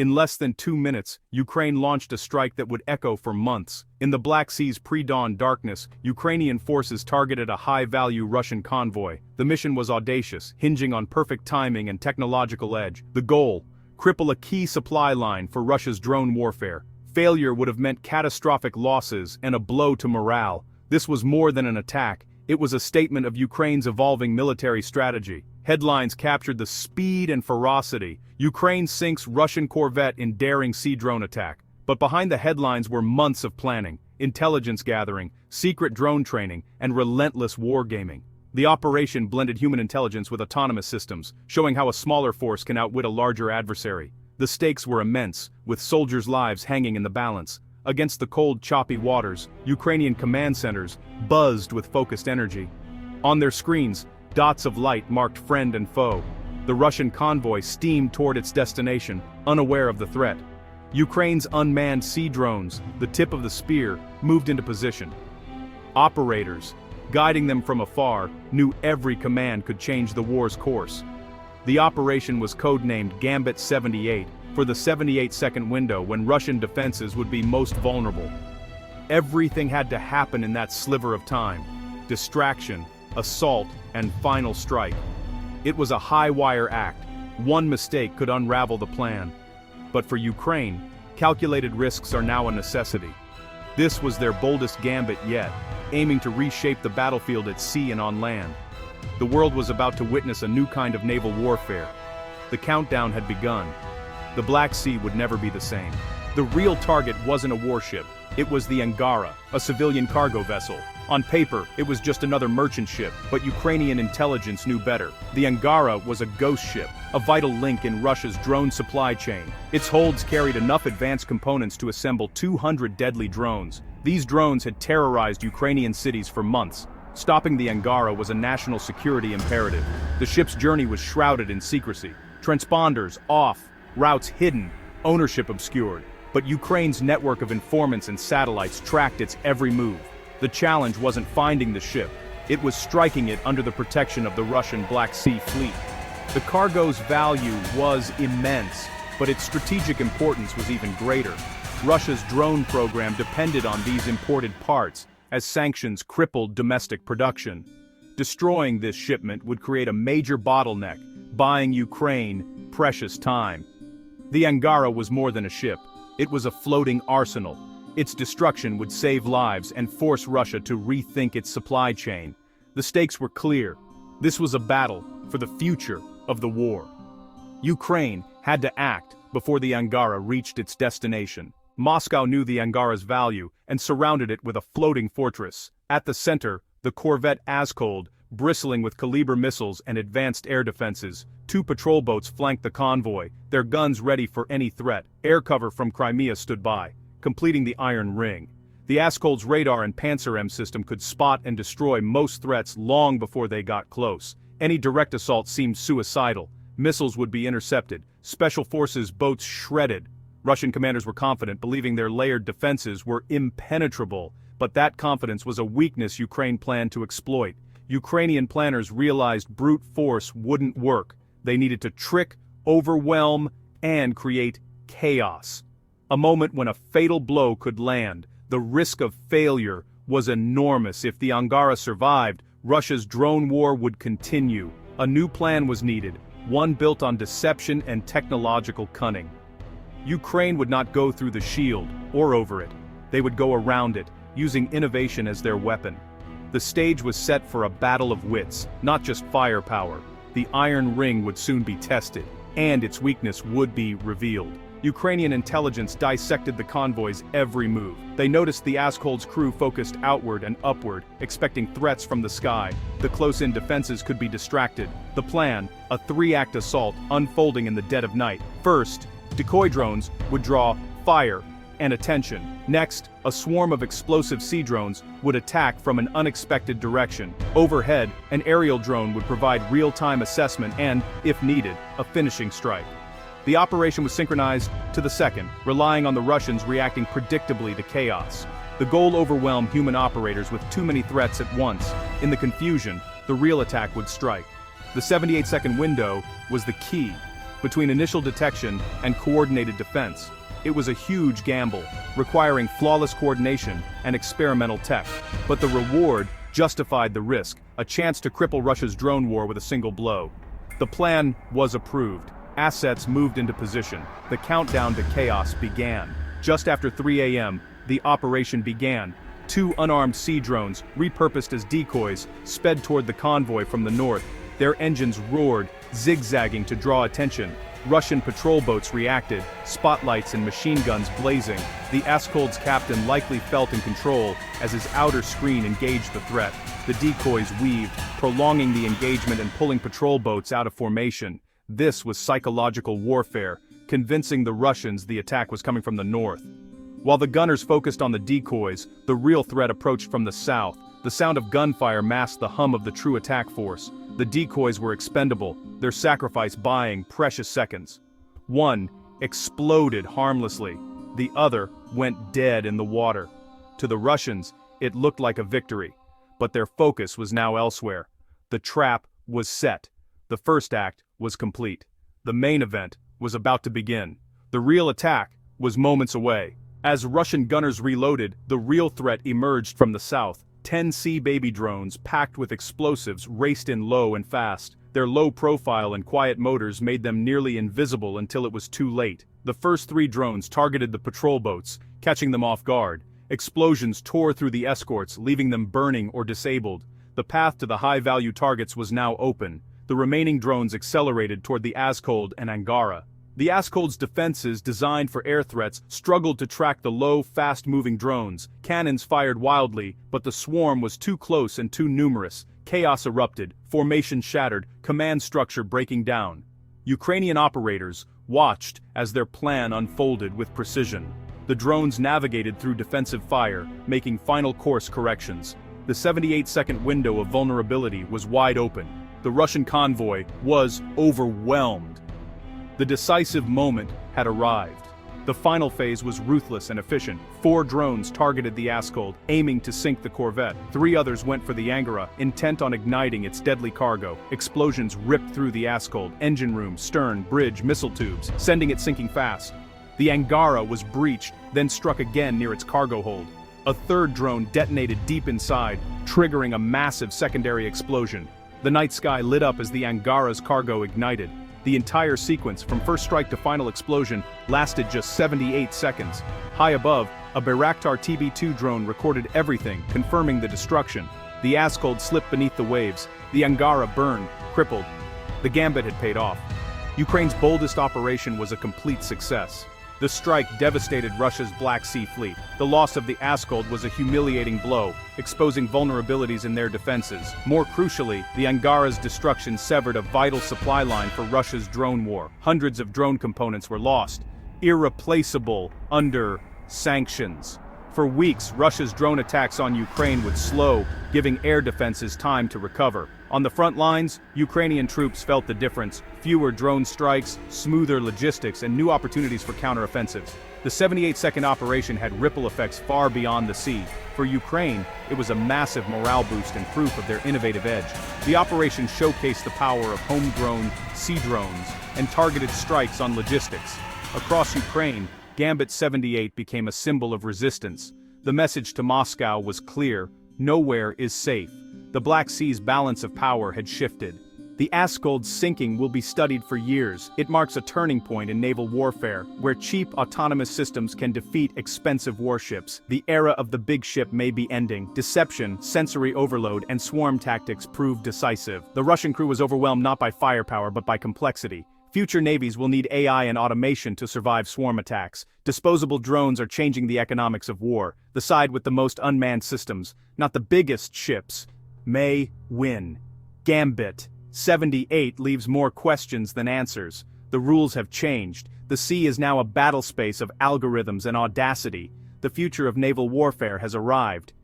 In less than 2 minutes, Ukraine launched a strike that would echo for months. In the Black Sea's pre-dawn darkness, Ukrainian forces targeted a high-value Russian convoy. The mission was audacious, hinging on perfect timing and technological edge. The goal: cripple a key supply line for Russia's drone warfare. Failure would have meant catastrophic losses and a blow to morale. This was more than an attack. It was a statement of Ukraine's evolving military strategy. Headlines captured the speed and ferocity. Ukraine sinks Russian Corvette in daring sea drone attack. But behind the headlines were months of planning, intelligence gathering, secret drone training, and relentless wargaming. The operation blended human intelligence with autonomous systems, showing how a smaller force can outwit a larger adversary. The stakes were immense, with soldiers' lives hanging in the balance. Against the cold, choppy waters, Ukrainian command centers buzzed with focused energy. On their screens, dots of light marked friend and foe. The Russian convoy steamed toward its destination, unaware of the threat. Ukraine's unmanned sea drones, the tip of the spear, moved into position. Operators, guiding them from afar, knew every command could change the war's course. The operation was codenamed Gambit 78, for the 78-second window when Russian defenses would be most vulnerable. Everything had to happen in that sliver of time: distraction, assault, and final strike. It was a high-wire act. One mistake could unravel the plan. But for Ukraine, calculated risks are now a necessity. This was their boldest gambit yet, aiming to reshape the battlefield at sea and on land. The world was about to witness a new kind of naval warfare. The countdown had begun. The Black Sea would never be the same. The real target wasn't a warship. It was the Angara, a civilian cargo vessel. On paper, it was just another merchant ship, but Ukrainian intelligence knew better. The Angara was a ghost ship, a vital link in Russia's drone supply chain. Its holds carried enough advanced components to assemble 200 deadly drones. These drones had terrorized Ukrainian cities for months. Stopping the Angara was a national security imperative. The ship's journey was shrouded in secrecy. Transponders off, routes hidden, ownership obscured. But Ukraine's network of informants and satellites tracked its every move. The challenge wasn't finding the ship. It was striking it under the protection of the Russian Black Sea Fleet. The cargo's value was immense, but its strategic importance was even greater. Russia's drone program depended on these imported parts, as sanctions crippled domestic production. Destroying this shipment would create a major bottleneck, buying Ukraine precious time. The Angara was more than a ship. It was a floating arsenal. Its destruction would save lives and force Russia to rethink its supply chain. The stakes were clear. This was a battle for the future of the war. Ukraine had to act before the Angara reached its destination. Moscow knew the Angara's value and surrounded it with a floating fortress. At the center, the Corvette Askold, bristling with Kaliber missiles and advanced air defenses. 2 patrol boats flanked the convoy, their guns ready for any threat. Air cover from Crimea stood by, completing the Iron Ring. The Askold's radar and Panzer-M system could spot and destroy most threats long before they got close. Any direct assault seemed suicidal. Missiles would be intercepted, special forces boats shredded. Russian commanders were confident, believing their layered defenses were impenetrable, but that confidence was a weakness Ukraine planned to exploit. Ukrainian planners realized brute force wouldn't work. They needed to trick, overwhelm, and create chaos. A moment when a fatal blow could land. The risk of failure was enormous. If the Angara survived, Russia's drone war would continue. A new plan was needed, one built on deception and technological cunning. Ukraine would not go through the shield, or over it. They would go around it, using innovation as their weapon. The stage was set for a battle of wits, not just firepower. The Iron Ring would soon be tested, and its weakness would be revealed. Ukrainian intelligence dissected the convoy's every move. They noticed the Askold's crew focused outward and upward, expecting threats from the sky. The close-in defenses could be distracted. The plan, a 3-act assault unfolding in the dead of night. First, decoy drones would draw fire and attention. Next, a swarm of explosive sea drones would attack from an unexpected direction. Overhead, an aerial drone would provide real-time assessment and, if needed, a finishing strike. The operation was synchronized to the second, relying on the Russians reacting predictably to chaos. The goal overwhelmed human operators with too many threats at once. In the confusion, the real attack would strike. The 78-second window was the key. between initial detection and coordinated defense. It was a huge gamble, requiring flawless coordination and experimental tech. But the reward justified the risk, a chance to cripple Russia's drone war with a single blow. The plan was approved. Assets moved into position. The countdown to chaos began. Just after 3 a.m., the operation began. 2 unarmed sea drones, repurposed as decoys, sped toward the convoy from the north. Their engines roared, zigzagging to draw attention. Russian patrol boats reacted, spotlights and machine guns blazing. The Askold's captain likely felt in control as his outer screen engaged the threat. The decoys weaved, prolonging the engagement and pulling patrol boats out of formation. This was psychological warfare, convincing the Russians the attack was coming from the north. While the gunners focused on the decoys, the real threat approached from the south. The sound of gunfire masked the hum of the true attack force. The decoys were expendable, their sacrifice buying precious seconds. One exploded harmlessly. The other went dead in the water. To the Russians, it looked like a victory. But their focus was now elsewhere. The trap was set. The first act was complete. The main event was about to begin. The real attack was moments away. As Russian gunners reloaded, the real threat emerged from the south. 10 Sea-Baby drones packed with explosives raced in low and fast. Their low profile and quiet motors made them nearly invisible until it was too late. The first 3 drones targeted the patrol boats, catching them off guard. Explosions tore through the escorts, leaving them burning or disabled. The path to the high-value targets was now open. The remaining drones accelerated toward the Askold and Angara. The Askold's defenses, designed for air threats, struggled to track the low, fast-moving drones. Cannons fired wildly, but the swarm was too close and too numerous. Chaos erupted, formation shattered, command structure breaking down. Ukrainian operators watched as their plan unfolded with precision. The drones navigated through defensive fire, making final course corrections. The 78-second window of vulnerability was wide open. The Russian convoy was overwhelmed. The decisive moment had arrived. The final phase was ruthless and efficient. 4 drones targeted the Askold, aiming to sink the Corvette. 3 others went for the Angara, intent on igniting its deadly cargo. Explosions ripped through the Askold, engine room, stern, bridge, missile tubes, sending it sinking fast. The Angara was breached, then struck again near its cargo hold. A 3rd drone detonated deep inside, triggering a massive secondary explosion. The night sky lit up as the Angara's cargo ignited. The entire sequence, from first strike to final explosion, lasted just 78 seconds. High above, a Bayraktar TB2 drone recorded everything, confirming the destruction. The Askold slipped beneath the waves. The Angara burned, crippled. The gambit had paid off. Ukraine's boldest operation was a complete success. The strike devastated Russia's Black Sea fleet. The loss of the Askold was a humiliating blow, exposing vulnerabilities in their defenses. More crucially, the Angara's destruction severed a vital supply line for Russia's drone war. Hundreds of drone components were lost, irreplaceable under sanctions. For weeks, Russia's drone attacks on Ukraine would slow, giving air defenses time to recover. On the front lines, Ukrainian troops felt the difference: fewer drone strikes, smoother logistics, and new opportunities for counteroffensives. The 78-second operation had ripple effects far beyond the sea. For Ukraine, it was a massive morale boost and proof of their innovative edge. The operation showcased the power of homegrown sea drones and targeted strikes on logistics. Across Ukraine, Gambit 78 became a symbol of resistance. The message to Moscow was clear: nowhere is safe. The Black Sea's balance of power had shifted. The Askold's sinking will be studied for years. It marks a turning point in naval warfare, where cheap autonomous systems can defeat expensive warships. The era of the big ship may be ending. Deception, sensory overload, and swarm tactics proved decisive. The Russian crew was overwhelmed not by firepower but by complexity. Future navies will need AI and automation to survive swarm attacks. Disposable drones are changing the economics of war. The side with the most unmanned systems, not the biggest ships, may win. Gambit 78 leaves more questions than answers. The rules have changed. The sea is now a battle space of algorithms and audacity. The future of naval warfare has arrived.